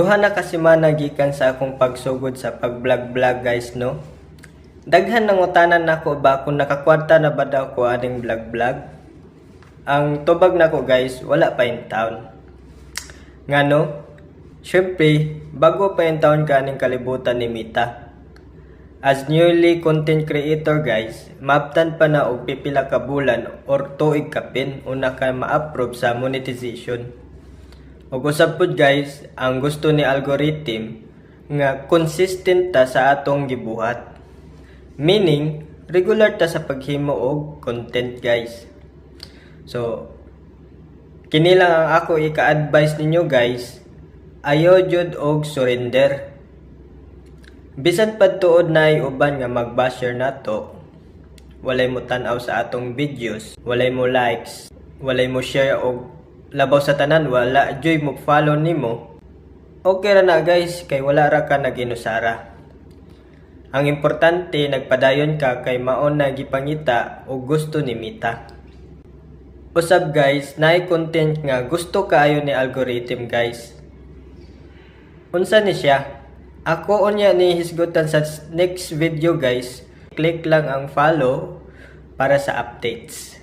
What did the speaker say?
Duha na ka semana gikan sa akong pagsugod sa pag-vlog guys no. Daghan nang utanan nako ba kung nakakwarta na ba daw ko aning vlog. Ang tubag nako guys, wala pa in town. Ngano? Syempre, bago pa in town ka aning kalibutan ni Mita. As newly content creator guys, maaptan pa na og pipila ka bulan or tuig kapin una ka ma-approve sa monetization. Ug usab pud guys, ang gusto ni algorithm nga consistent ta sa atong gibuhat. Meaning, regular ta sa paghimo og content guys. So, kini lang ang ako ika-advise ninyo guys, ayaw jud og surrender. Bisan pa tuod na uban nga mag-basher nato, walay mo tan-aw sa atong videos, walay mo likes, walay mo share og labaw sa tanan, wala joy mo follow nimo. Okay ra na guys, kay wala ra ka naginusara. Ang importante nagpadayon ka kay maon na gipangita o gusto ni Mita. Usab guys, naay content nga gusto kaayo ni algorithm guys. Unsa ni siya? Ako unya ni hisgutan sa next video guys. Click lang ang follow para sa updates.